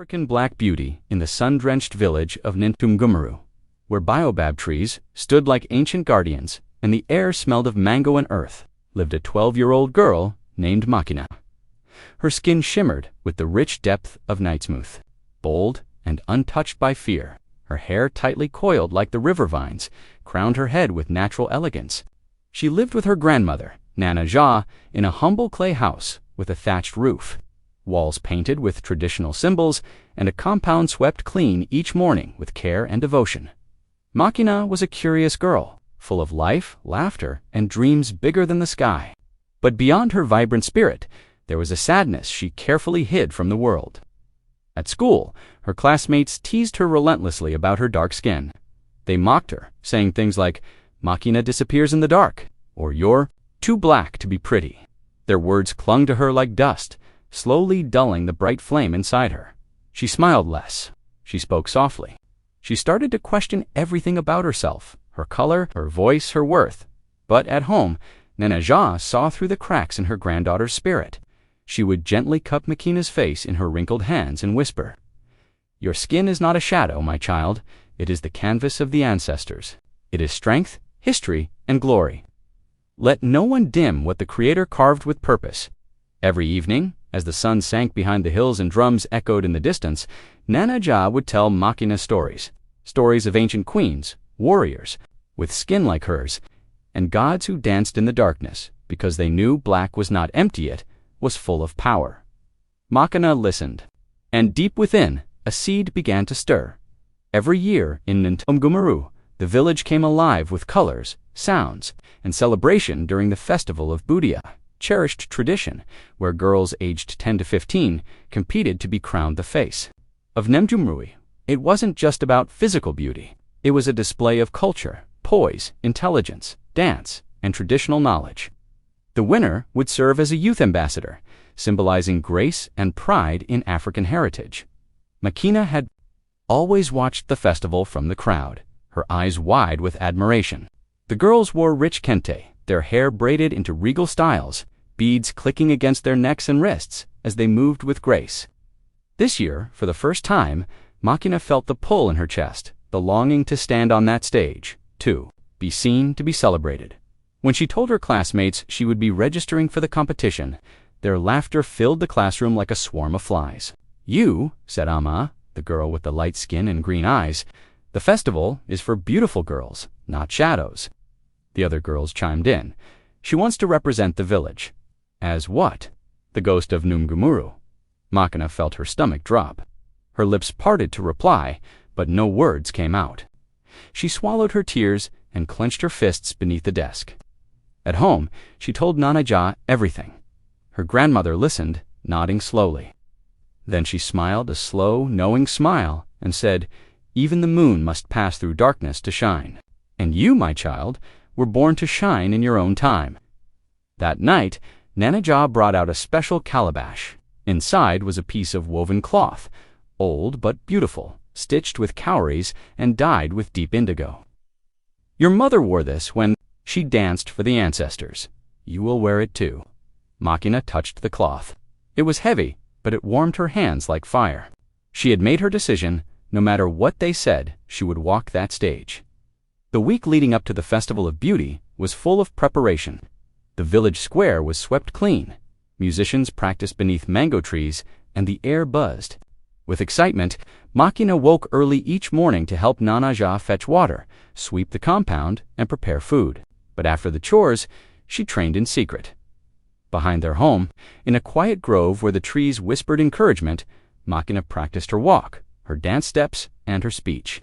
African Black Beauty in the sun-drenched village of Nintumgumaru, where baobab trees stood like ancient guardians and the air smelled of mango and earth, lived a 12-year-old girl named Makena. Her skin shimmered with the rich depth of nightsmooth, bold and untouched by fear. Her hair, tightly coiled like the river vines, crowned her head with natural elegance. She lived with her grandmother, Nana Ja, in a humble clay house with a thatched roof, walls painted with traditional symbols, and a compound swept clean each morning with care and devotion. Makena was a curious girl, full of life, laughter, and dreams bigger than the sky. But beyond her vibrant spirit, there was a sadness she carefully hid from the world. At school, her classmates teased her relentlessly about her dark skin. They mocked her, saying things like, "Makena disappears in the dark," or "You're too black to be pretty." Their words clung to her like dust, slowly dulling the bright flame inside her. She smiled less. She spoke softly. She started to question everything about herself, her color, her voice, her worth. But at home, Nana Ja saw through the cracks in her granddaughter's spirit. She would gently cup Makena's face in her wrinkled hands and whisper, "Your skin is not a shadow, my child. It is the canvas of the ancestors. It is strength, history, and glory. Let no one dim what the Creator carved with purpose." Every evening, as the sun sank behind the hills and drums echoed in the distance, Nana Ja would tell Makena stories of ancient queens, warriors, with skin like hers, and gods who danced in the darkness, because they knew black was not empty, it was full of power. Makena listened, and deep within, a seed began to stir. Every year in Nintumgumaru, the village came alive with colors, sounds, and celebration during the festival of Budia, cherished tradition, where girls aged 10 to 15 competed to be crowned the face of Nintumgumaru. It wasn't just about physical beauty. It was a display of culture, poise, intelligence, dance, and traditional knowledge. The winner would serve as a youth ambassador, symbolizing grace and pride in African heritage. Makena had always watched the festival from the crowd, her eyes wide with admiration. The girls wore rich kente, their hair braided into regal styles, beads clicking against their necks and wrists as they moved with grace. This year, for the first time, Makena felt the pull in her chest, the longing to stand on that stage, to be seen, to be celebrated. When she told her classmates she would be registering for the competition, their laughter filled the classroom like a swarm of flies. "You," said Ama, the girl with the light skin and green eyes, "the festival is for beautiful girls, not shadows." The other girls chimed in. "She wants to represent the village." As what? The ghost of Numgumuru. Makena felt her stomach drop. Her lips parted to reply, but no words came out. She swallowed her tears and clenched her fists beneath the desk. At home, she told Nana Ja everything. Her grandmother listened, nodding slowly. Then she smiled a slow, knowing smile and said, "Even the moon must pass through darkness to shine. And you, my child, were born to shine in your own time." That night, Nana Ja brought out a special calabash. Inside was a piece of woven cloth, old but beautiful, stitched with cowries and dyed with deep indigo. "Your mother wore this when she danced for the ancestors. You will wear it too." Makena touched the cloth. It was heavy, but it warmed her hands like fire. She had made her decision. No matter what they said, she would walk that stage. The week leading up to the Festival of Beauty was full of preparation. The village square was swept clean. Musicians practiced beneath mango trees, and the air buzzed. With excitement, Makena woke early each morning to help Nana Ja fetch water, sweep the compound, and prepare food. But after the chores, she trained in secret. Behind their home, in a quiet grove where the trees whispered encouragement, Makena practiced her walk, her dance steps, and her speech.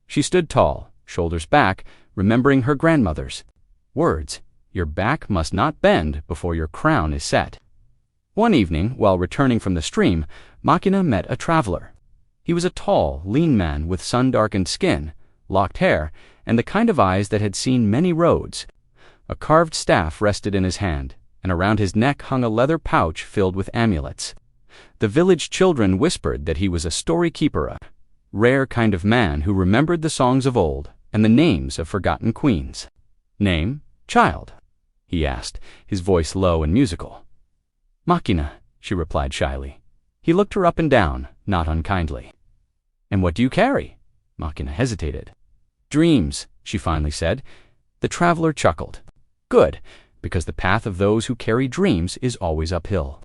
She stood tall, shoulders back, remembering her grandmother's words, "Your back must not bend before your crown is set." One evening, while returning from the stream, Makena met a traveler. He was a tall, lean man with sun-darkened skin, locked hair, and the kind of eyes that had seen many roads. A carved staff rested in his hand, and around his neck hung a leather pouch filled with amulets. The village children whispered that he was a story keeper, a rare kind of man who remembered the songs of old and the names of forgotten queens. "Name, child?" he asked, his voice low and musical. "Makena," she replied shyly. He looked her up and down, not unkindly. "And what do you carry?" Makena hesitated. "Dreams," she finally said. The traveler chuckled. "Good, because the path of those who carry dreams is always uphill.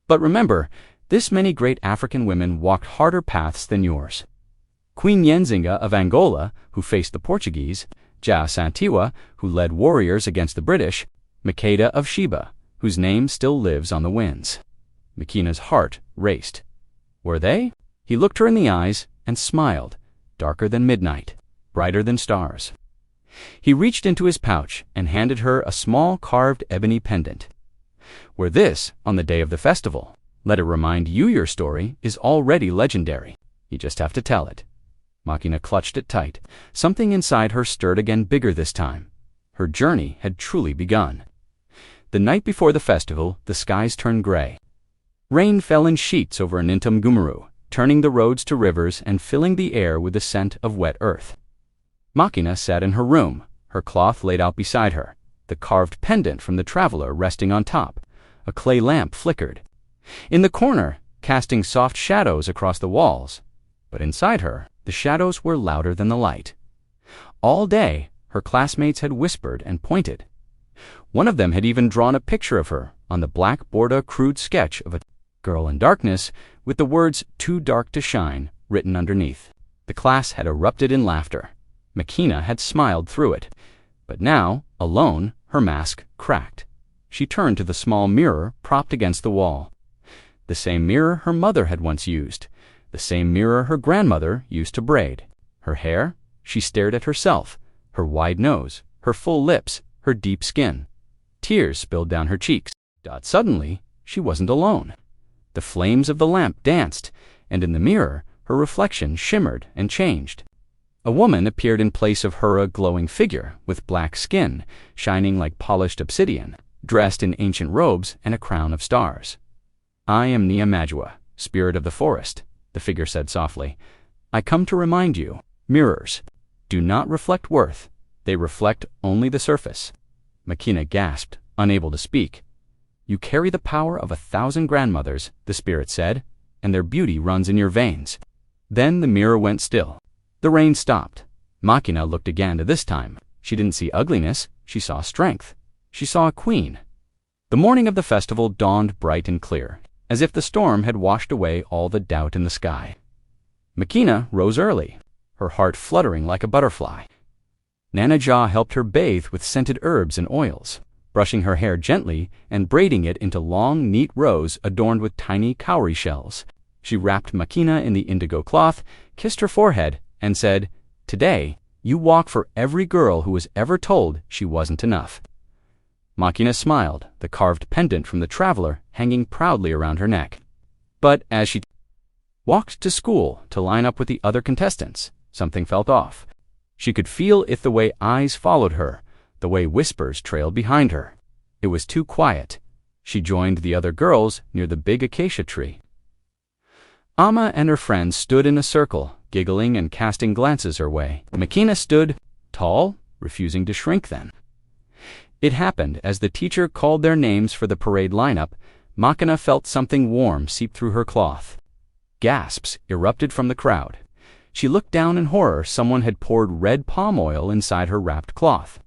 But remember, this many great African women walked harder paths than yours. Queen Nyenzinga of Angola, who faced the Portuguese, Santiwa, who led warriors against the British, Makeda of Sheba, whose name still lives on the winds." Makena's heart raced. Were they? He looked her in the eyes and smiled, darker than midnight, brighter than stars. He reached into his pouch and handed her a small carved ebony pendant. "Wear this on the day of the festival. Let it remind you your story is already legendary. You just have to tell it." Makena clutched it tight. Something inside her stirred again, bigger this time. Her journey had truly begun. The night before the festival, the skies turned gray. Rain fell in sheets over Nintumgumuru, turning the roads to rivers and filling the air with the scent of wet earth. Makena sat in her room, her cloth laid out beside her, the carved pendant from the traveler resting on top. A clay lamp flickered. In the corner, casting soft shadows across the walls. But inside her, the shadows were louder than the light. All day, her classmates had whispered and pointed. One of them had even drawn a picture of her on the black Borda crude sketch of a girl in darkness with the words "too dark to shine" written underneath. The class had erupted in laughter. Makena had smiled through it. But now, alone, her mask cracked. She turned to the small mirror propped against the wall. The same mirror her mother had once used. The same mirror her grandmother used to braid. Her hair? She stared at herself. Her wide nose, her full lips, her deep skin. Tears spilled down her cheeks. Suddenly, she wasn't alone. The flames of the lamp danced, and in the mirror, her reflection shimmered and changed. A woman appeared in place of her, a glowing figure with black skin, shining like polished obsidian, dressed in ancient robes and a crown of stars. "I am Niamajua, spirit of the forest," the figure said softly. "I come to remind you, mirrors do not reflect worth. They reflect only the surface." Makena gasped, unable to speak. "You carry the power of 1,000 grandmothers," the spirit said, "and their beauty runs in your veins." Then the mirror went still. The rain stopped. Makena looked again, this time. She didn't see ugliness, she saw strength. She saw a queen. The morning of the festival dawned bright and clear, as if the storm had washed away all the doubt in the sky. Makena rose early, her heart fluttering like a butterfly. Nana Ja helped her bathe with scented herbs and oils, brushing her hair gently and braiding it into long, neat rows adorned with tiny cowrie shells. She wrapped Makena in the indigo cloth, kissed her forehead, and said, "Today, you walk for every girl who was ever told she wasn't enough." Makena smiled, the carved pendant from the traveler hanging proudly around her neck. But as she walked to school to line up with the other contestants, something felt off. She could feel it the way eyes followed her, the way whispers trailed behind her. It was too quiet. She joined the other girls near the big acacia tree. Amma and her friends stood in a circle, giggling and casting glances her way. Makena stood, tall, refusing to shrink then. It happened as the teacher called their names for the parade lineup. Makena felt something warm seep through her cloth. Gasps erupted from the crowd. She looked down in horror. Someone had poured red palm oil inside her wrapped cloth.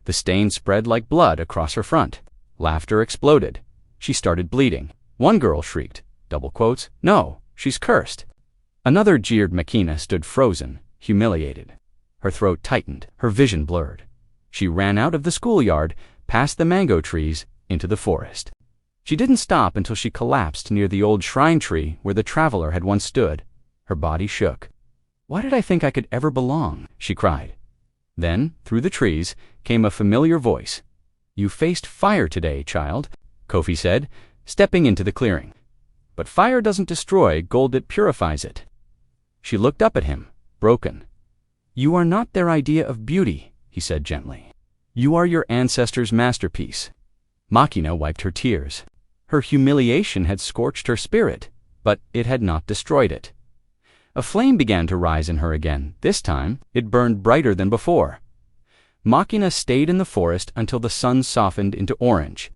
The stain spread like blood across her front. Laughter exploded. She started bleeding. One girl shrieked, double quotes, "No, she's cursed." Another jeered. Makena stood frozen, humiliated. Her throat tightened, her vision blurred. She ran out of the schoolyard, past the mango trees, into the forest. She didn't stop until she collapsed near the old shrine tree where the traveler had once stood. Her body shook. "Why did I think I could ever belong?" she cried. Then, through the trees, came a familiar voice. "You faced fire today, child," Kofi said, stepping into the clearing. "But fire doesn't destroy gold, it purifies it." She looked up at him, broken. "You are not their idea of beauty," he said gently. "You are your ancestors' masterpiece." Makena wiped her tears. Her humiliation had scorched her spirit, but it had not destroyed it. A flame began to rise in her again. This time, it burned brighter than before. Makena stayed in the forest until the sun softened into orange.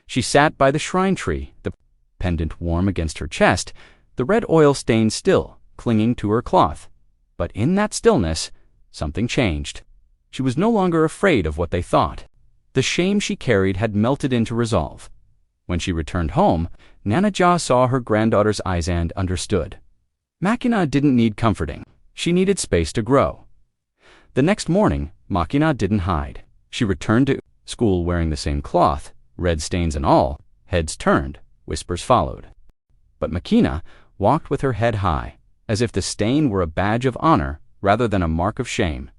She sat by the shrine tree, the pendant warm against her chest, the red oil stain still clinging to her cloth. But in that stillness, something changed. She was no longer afraid of what they thought. The shame she carried had melted into resolve. When she returned home, Nana Ja saw her granddaughter's eyes and understood. Makena didn't need comforting. She needed space to grow. The next morning, Makena didn't hide. She returned to school wearing the same cloth, red stains and all. Heads turned, whispers followed. But Makena walked with her head high, as if the stain were a badge of honor rather than a mark of shame.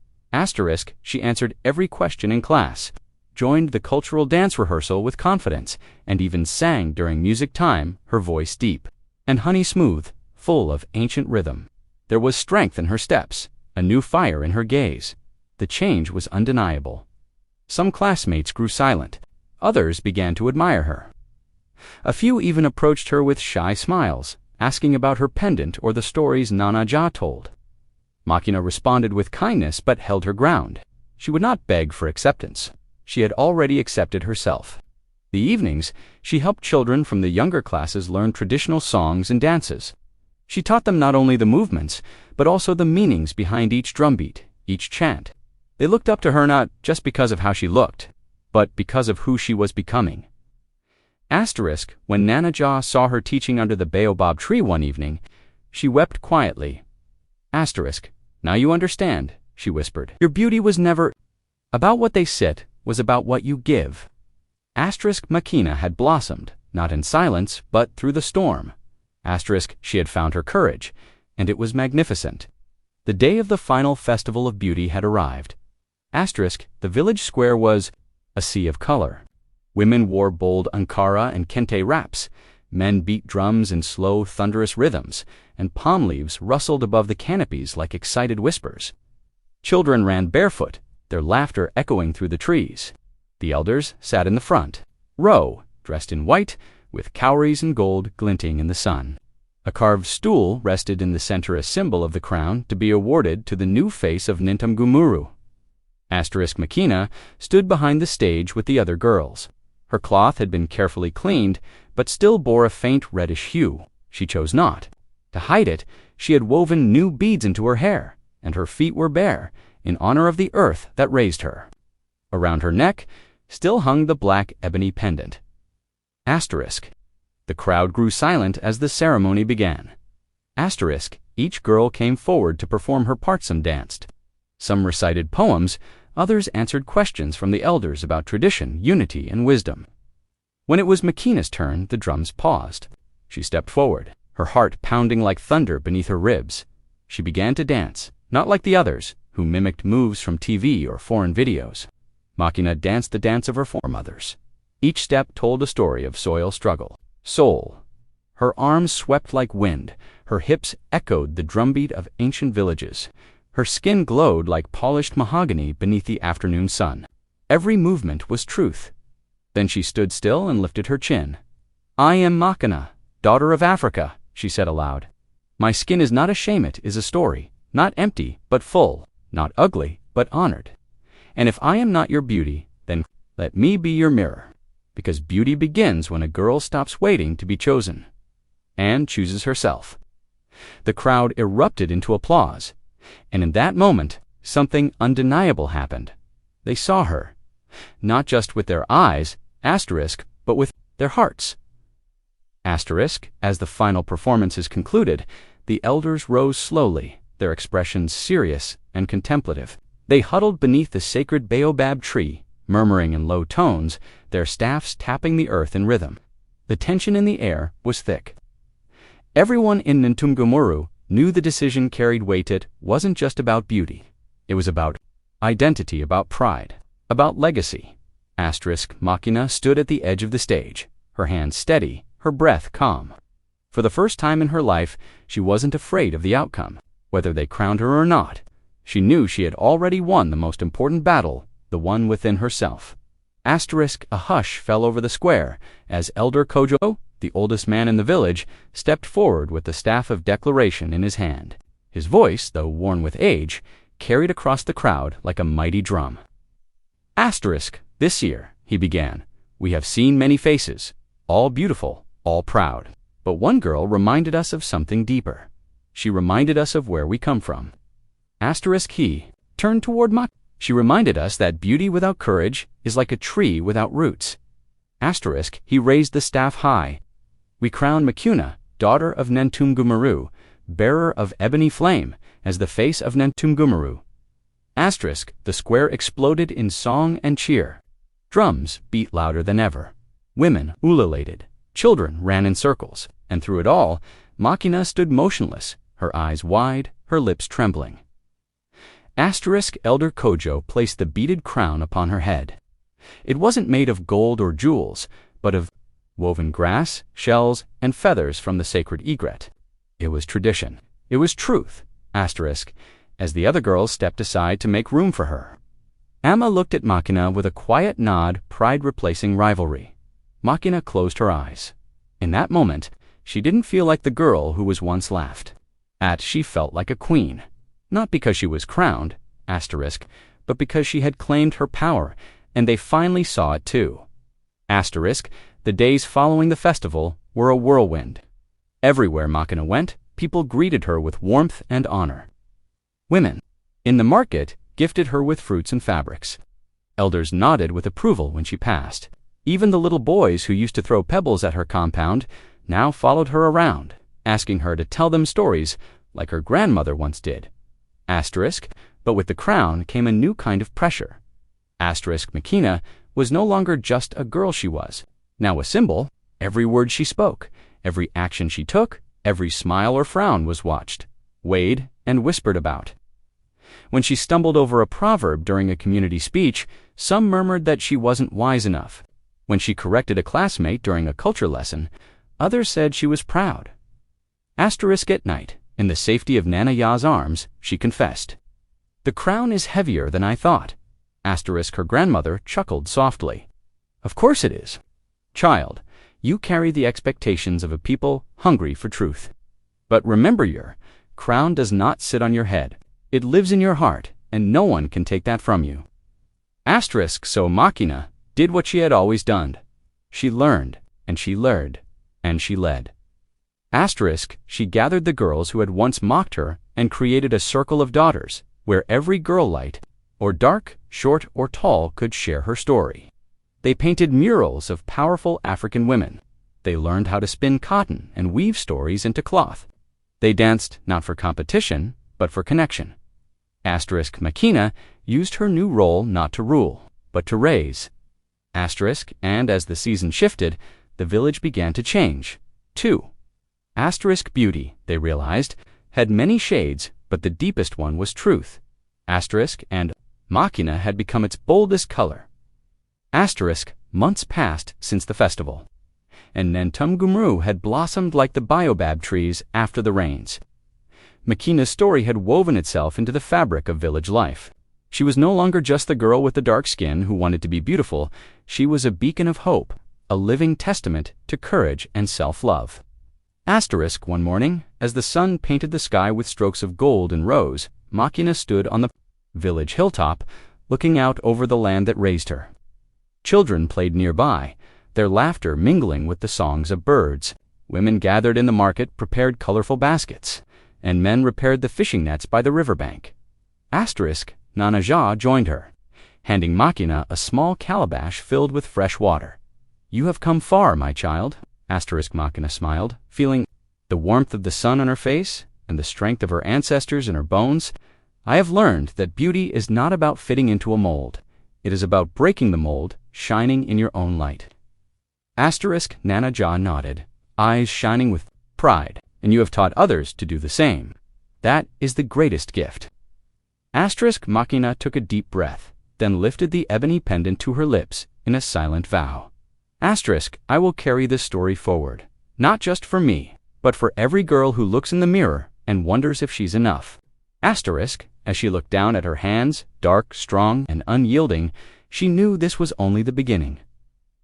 She answered every question in class, joined the cultural dance rehearsal with confidence, and even sang during music time, her voice deep and honey smooth, full of ancient rhythm. There was strength in her steps, a new fire in her gaze. The change was undeniable. Some classmates grew silent. Others began to admire her. A few even approached her with shy smiles, asking about her pendant or the stories Nana Ja told. Makena responded with kindness but held her ground. She would not beg for acceptance. She had already accepted herself. The evenings, she helped children from the younger classes learn traditional songs and dances. She taught them not only the movements, but also the meanings behind each drumbeat, each chant. They looked up to her not just because of how she looked, but because of who she was becoming. When Nana Ja saw her teaching under the baobab tree one evening, she wept quietly. Now you understand, she whispered. Your beauty was never about what they sit, was about what you give. Makena had blossomed, not in silence, but through the storm. She had found her courage, and it was magnificent. The day of the final festival of beauty had arrived. The village square was a sea of color. Women wore bold Ankara and Kente wraps. Men beat drums in slow, thunderous rhythms, and palm leaves rustled above the canopies like excited whispers. Children ran barefoot, their laughter echoing through the trees. The elders sat in the front row, dressed in white, with cowries and gold glinting in the sun. A carved stool rested in the center, a symbol of the crown to be awarded to the new face of Nintum Gumuru. Makena stood behind the stage with the other girls. Her cloth had been carefully cleaned, but still bore a faint reddish hue. She chose not to hide it. She had woven new beads into her hair, and her feet were bare, in honor of the earth that raised her. Around her neck still hung the black ebony pendant. The crowd grew silent as the ceremony began. Each girl came forward to perform her part. Some danced. Some recited poems, others answered questions from the elders about tradition, unity, and wisdom. When it was Makena's turn, the drums paused. She stepped forward, her heart pounding like thunder beneath her ribs. She began to dance, not like the others, who mimicked moves from TV or foreign videos. Makena danced the dance of her foremothers. Each step told a story of soil struggle, soul. Her arms swept like wind, her hips echoed the drumbeat of ancient villages. Her skin glowed like polished mahogany beneath the afternoon sun. Every movement was truth. Then she stood still and lifted her chin. I am Makena, daughter of Africa, she said aloud. My skin is not a shame, it is a story, not empty, but full, not ugly, but honored. And if I am not your beauty, then let me be your mirror. Because beauty begins when a girl stops waiting to be chosen and chooses herself. The crowd erupted into applause. And in that moment, something undeniable happened. They saw her, not just with their eyes, but with their hearts. As the final performances concluded, the elders rose slowly, their expressions serious and contemplative. They huddled beneath the sacred baobab tree, murmuring in low tones, their staffs tapping the earth in rhythm. The tension in the air was thick. Everyone in Nintum Gumuru knew the decision carried weight. It wasn't just about beauty. It was about identity, about pride, about legacy. Makena stood at the edge of the stage, her hands steady, her breath calm. For the first time in her life, she wasn't afraid of the outcome, whether they crowned her or not. She knew she had already won the most important battle, the one within herself. A hush fell over the square as Elder Kojo, the oldest man in the village, stepped forward with the staff of declaration in his hand. His voice, though worn with age, carried across the crowd like a mighty drum. This year, he began, we have seen many faces, all beautiful, all proud. But one girl reminded us of something deeper. She reminded us of where we come from. He turned toward Makena. She reminded us that beauty without courage is like a tree without roots. He raised the staff high. We crowned Makena, daughter of Nentumgumaru, bearer of ebony flame, as the face of Nentumgumaru. The square exploded in song and cheer. Drums beat louder than ever. Women ululated. Children ran in circles. And through it all, Makena stood motionless, her eyes wide, her lips trembling. Elder Kojo placed the beaded crown upon her head. It wasn't made of gold or jewels, but of woven grass, shells, and feathers from the sacred egret. It was tradition. It was truth, as the other girls stepped aside to make room for her. Amma looked at Makena with a quiet nod, pride replacing rivalry. Makena closed her eyes. In that moment, she didn't feel like the girl who was once laughed at. She felt like a queen. Not because she was crowned, but because she had claimed her power, and they finally saw it too. The days following the festival were a whirlwind. Everywhere Makena went, people greeted her with warmth and honor. Women in the market gifted her with fruits and fabrics. Elders nodded with approval when she passed. Even the little boys who used to throw pebbles at her compound now followed her around, asking her to tell them stories like her grandmother once did. But with the crown came a new kind of pressure. Makena was no longer just a girl she was, now a symbol. Every word she spoke, every action she took, every smile or frown was watched, weighed, and whispered about. When she stumbled over a proverb during a community speech, some murmured that she wasn't wise enough. When she corrected a classmate during a culture lesson, others said she was proud. At night, in the safety of Nana Ya's arms, she confessed, "The crown is heavier than I thought." Her grandmother chuckled softly. "Of course it is. Child, you carry the expectations of a people hungry for truth. But remember, your crown does not sit on your head. It lives in your heart, and no one can take that from you." So Makena did what she had always done. She learned, and she lured, and she led. She gathered the girls who had once mocked her and created a circle of daughters, where every girl, light or dark, short or tall, could share her story. They painted murals of powerful African women. They learned how to spin cotton and weave stories into cloth. They danced not for competition, but for connection. Makena used her new role not to rule, but to raise. And as the season shifted, the village began to change, too. Beauty, they realized, had many shades, but the deepest one was truth. And Makena had become its boldest color. Months passed since the festival, and Nentumgumaru had blossomed like the baobab trees after the rains. Makena's story had woven itself into the fabric of village life. She was no longer just the girl with the dark skin who wanted to be beautiful. She was a beacon of hope, a living testament to courage and self-love. One morning, as the sun painted the sky with strokes of gold and rose, Makena stood on the village hilltop, looking out over the land that raised her. Children played nearby, their laughter mingling with the songs of birds. Women gathered in the market, prepared colorful baskets, and men repaired the fishing nets by the riverbank. Nana Ja joined her, handing Makena a small calabash filled with fresh water. "You have come far, my child," Makena smiled, feeling the warmth of the sun on her face and the strength of her ancestors in her bones. "I have learned that beauty is not about fitting into a mold. It is about breaking the mold, shining in your own light." Nana Ja nodded, eyes shining with pride. "And you have taught others to do the same. That is the greatest gift." Makena took a deep breath, then lifted the ebony pendant to her lips in a silent vow. "I will carry this story forward, not just for me, but for every girl who looks in the mirror and wonders if she's enough." As she looked down at her hands, dark, strong, and unyielding, she knew this was only the beginning.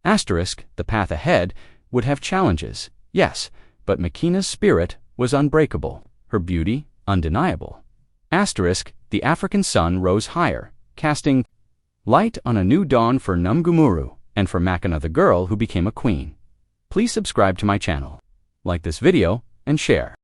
The path ahead would have challenges, yes, but Makena's spirit was unbreakable, her beauty undeniable. The African sun rose higher, casting light on a new dawn for Numgumuru and for Makena, the girl who became a queen. Please subscribe to my channel. Like this video and share.